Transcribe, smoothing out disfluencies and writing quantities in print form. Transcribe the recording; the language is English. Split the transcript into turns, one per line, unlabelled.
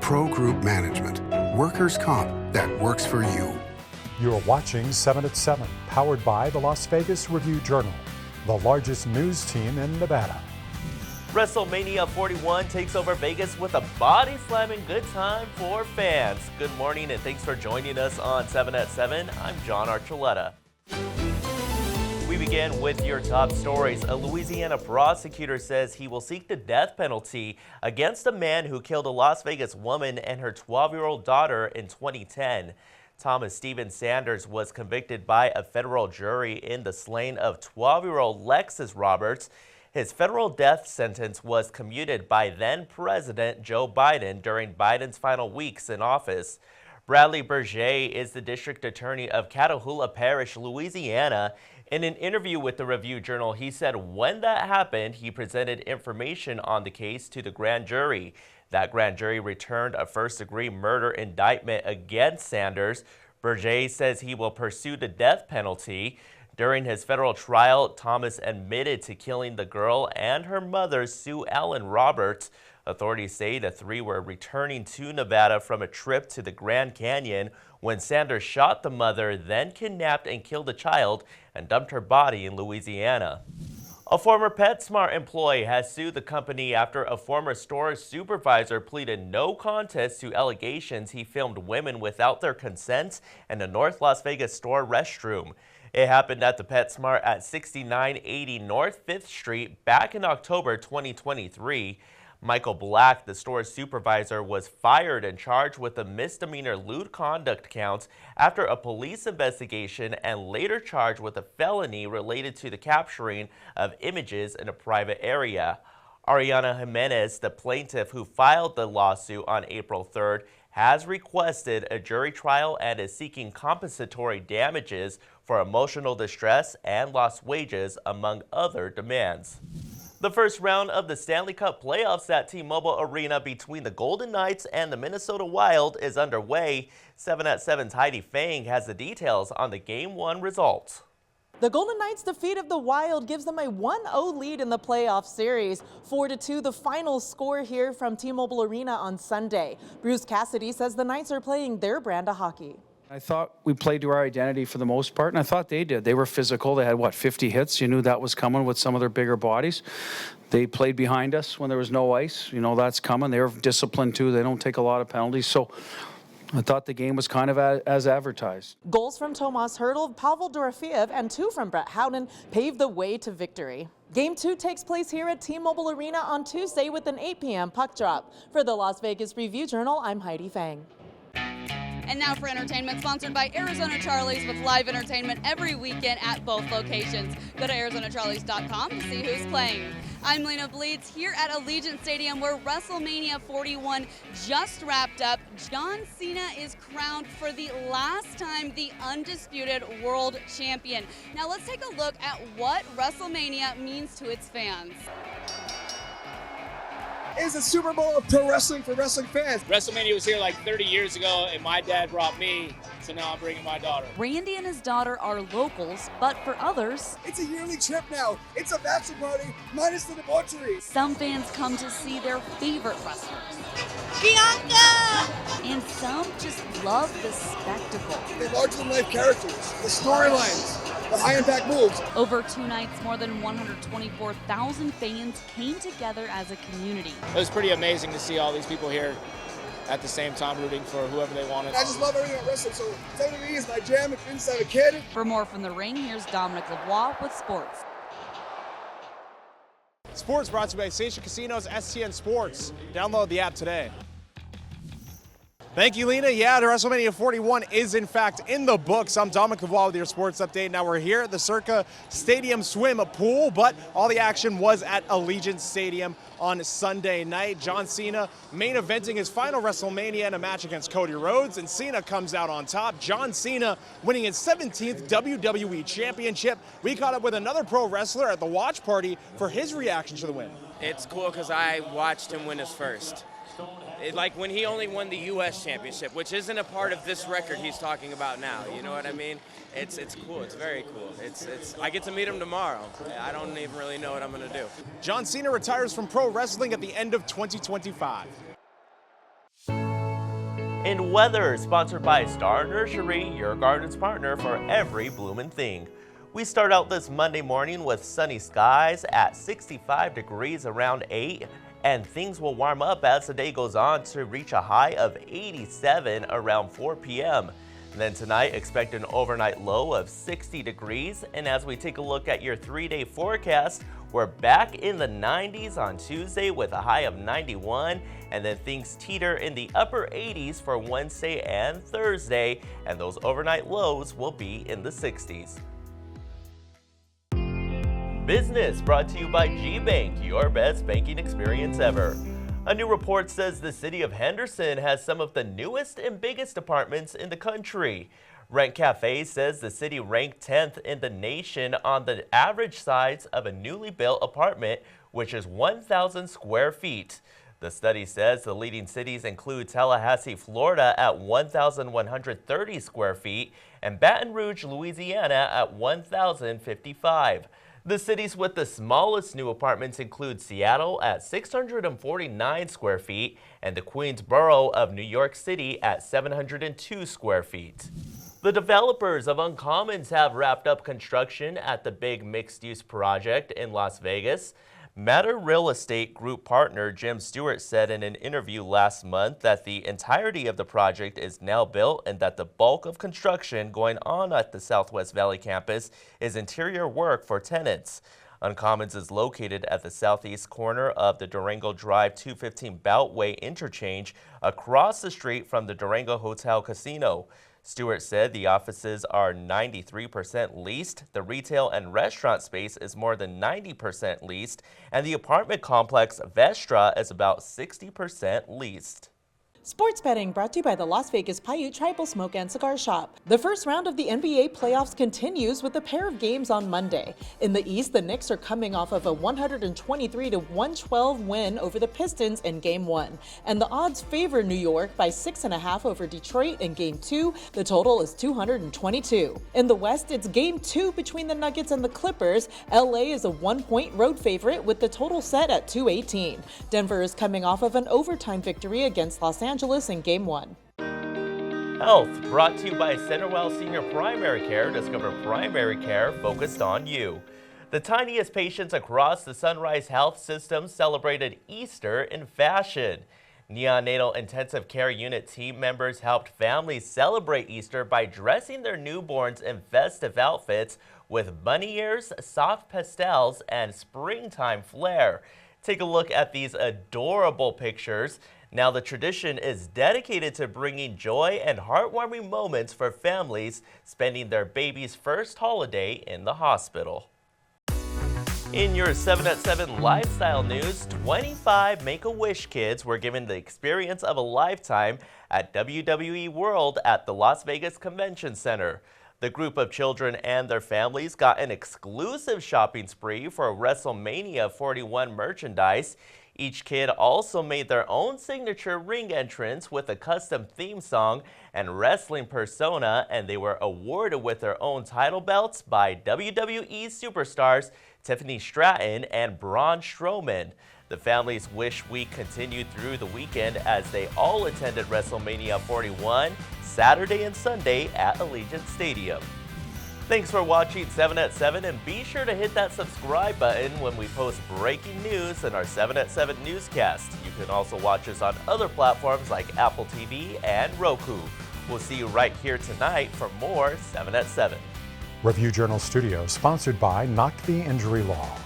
Pro Group Management. Workers' comp that works for you.
You're watching 7 at 7, powered by the Las Vegas Review-Journal, the largest news team in Nevada.
Wrestlemania 41 takes over Vegas with a body-slamming good time for fans. Good morning and thanks for joining us on 7 at 7. I'm John Archuleta. We begin with your top stories. A Louisiana prosecutor says he will seek the death penalty against a man who killed a Las Vegas woman and her 12-year-old daughter in 2010. Thomas Stephen Sanders was convicted by a federal jury in the slaying of 12-year-old Lexus Roberts. His federal death sentence was commuted by then-President Joe Biden during Biden's final weeks in office. Bradley Berger is the district attorney of Catahoula Parish, Louisiana. In an interview with the Review-Journal, he said when that happened, he presented information on the case to the grand jury. That grand jury returned a first-degree murder indictment against Sanders. Berger says he will pursue the death penalty. During his federal trial, Thomas admitted to killing the girl and her mother, Sue Ellen Roberts. Authorities say the three were returning to Nevada from a trip to the Grand Canyon when Sanders shot the mother, then kidnapped and killed the child and dumped her body in Louisiana. A former PetSmart employee has sued the company after a former store supervisor pleaded no contest to allegations he filmed women without their consent in a North Las Vegas store restroom. It happened at the PetSmart at 6980 North 5th Street back in October 2023. Michael Black, the store's supervisor, was fired and charged with a misdemeanor lewd conduct count after a police investigation and later charged with a felony related to the capturing of images in a private area. Ariana Jimenez, the plaintiff who filed the lawsuit on April 3rd, has requested a jury trial and is seeking compensatory damages for emotional distress and lost wages, among other demands. The first round of the Stanley Cup Playoffs at T-Mobile Arena between the Golden Knights and the Minnesota Wild is underway. 7 at 7's Heidi Fang has the details on the Game 1 results.
The Golden Knights' defeat of the Wild gives them a 1-0 lead in the playoff series. 4-2 the final score here from T-Mobile Arena on Sunday. Bruce Cassidy says the Knights are playing their brand of hockey.
I thought we played to our identity for the most part, and I thought they did. They were physical. They had, 50 hits? You knew that was coming with some of their bigger bodies. They played behind us when there was no ice. You know that's coming. They're disciplined, too. They don't take a lot of penalties. So I thought the game was kind of as advertised.
Goals from Tomas Hertl, Pavel Dorofeev, and 2 from Brett Howden paved the way to victory. Game 2 takes place here at T-Mobile Arena on Tuesday with an 8 p.m. puck drop. For the Las Vegas Review-Journal, I'm Heidi Fang.
And now for entertainment, sponsored by Arizona Charlie's with live entertainment every weekend at both locations. Go to ArizonaCharlies.com to see who's playing. I'm Lena Bleeds here at Allegiant Stadium where Wrestlemania 41 just wrapped up. John Cena is crowned for the last time the undisputed world champion. Now let's take a look at what Wrestlemania means to its fans.
Is a Super Bowl of pro wrestling for wrestling fans.
WrestleMania was here like 30 years ago, and my dad brought me, so now I'm bringing my daughter.
Randy and his daughter are locals, but for others,
It's a yearly trip now. It's a bachelor party minus the debauchery.
some fans come to see their favorite wrestlers.
Bianca!
And some just love the spectacle.
The larger-than-life characters, the storylines, the high-impact moves.
Over 2 nights, more than 124,000 fans came together as a community.
It was pretty amazing to see all these people here at the same time rooting for whoever they wanted.
I just love everything about wrestling, so WWE is my jam. If since I'm a kid.
For more from the ring, here's Dominic Lavoie with sports.
Sports brought to you by Station Casinos, STN Sports. Download the app today. Thank you, Lena. Yeah, the WrestleMania 41 is in fact in the books. I'm Dominic Lavoie with your sports update. Now we're here at the Circa Stadium Swim Pool, but all the action was at Allegiant Stadium on Sunday night. John Cena main eventing his final WrestleMania in a match against Cody Rhodes, and Cena comes out on top. John Cena winning his 17th WWE Championship. We caught up with another pro wrestler at the watch party for his reaction to the win.
It's cool because I watched him win his first. Like when he only won the U.S. Championship, which isn't a part of this record he's talking about now. You know what I mean? It's cool. It's very cool. I get to meet him tomorrow. I don't even really know what I'm going to do.
John Cena retires from pro wrestling at the end of 2025.
In weather, sponsored by Star Nursery, your garden's partner for every bloomin' thing. We start out this Monday morning with sunny skies at 65 degrees around 8, and things will warm up as the day goes on to reach a high of 87 around 4 p.m. And then tonight, expect an overnight low of 60 degrees, and as we take a look at your 3-day forecast, we're back in the 90s on Tuesday with a high of 91, and then things teeter in the upper 80s for Wednesday and Thursday, and those overnight lows will be in the 60s. Business brought to you by G-Bank, your best banking experience ever. A new report says the city of Henderson has some of the newest and biggest apartments in the country. Rent Cafe says the city ranked 10th in the nation on the average size of a newly built apartment, which is 1,000 square feet. The study says the leading cities include Tallahassee, Florida at 1,130 square feet and Baton Rouge, Louisiana at 1,055. The cities with the smallest new apartments include Seattle at 649 square feet and the Queensboro of New York City at 702 square feet. The developers of Uncommons have wrapped up construction at the big mixed-use project in Las Vegas. Matter Real Estate Group partner Jim Stewart said in an interview last month that the entirety of the project is now built and that the bulk of construction going on at the Southwest Valley campus is interior work for tenants. Uncommons is located at the southeast corner of the Durango Drive 215 Beltway interchange across the street from the Durango Hotel Casino. Stewart said the offices are 93% leased, the retail and restaurant space is more than 90% leased, and the apartment complex Vestra is about 60% leased.
Sports betting brought to you by the Las Vegas Paiute Tribal Smoke and Cigar Shop. The first round of the NBA playoffs continues with a pair of games on Monday. In the East, the Knicks are coming off of a 123-112 win over the Pistons in Game 1. And the odds favor New York by 6.5 over Detroit in Game 2. The total is 222. In the West, it's Game 2 between the Nuggets and the Clippers. LA is a 1-point road favorite with the total set at 218. Denver is coming off of an overtime victory against Los Angeles in Game 1.
Health brought to you by Centerwell Senior Primary Care. Discover primary care focused on you. The tiniest patients across the Sunrise Health System celebrated Easter in fashion. Neonatal Intensive Care Unit team members helped families celebrate Easter by dressing their newborns in festive outfits with bunny ears, soft pastels, and springtime flair. Take a look at these adorable pictures. Now, the tradition is dedicated to bringing joy and heartwarming moments for families spending their baby's first holiday in the hospital. In your 7 at 7 lifestyle news, 25 Make-A-Wish kids were given the experience of a lifetime at WWE World at the Las Vegas Convention Center. The group of children and their families got an exclusive shopping spree for Wrestlemania 41 merchandise. Each kid also made their own signature ring entrance with a custom theme song and wrestling persona, and they were awarded with their own title belts by WWE superstars Tiffany Stratton and Braun Strowman. The families' Wish Week continued through the weekend as they all attended Wrestlemania 41 Saturday and Sunday at Allegiant Stadium. Thanks for watching 7 at 7, and be sure to hit that subscribe button when we post breaking news in our 7 at 7 newscast. You can also watch us on other platforms like Apple TV and Roku. We'll see you right here tonight for more 7 at 7.
Review Journal Studio, sponsored by Knock the Injury Law.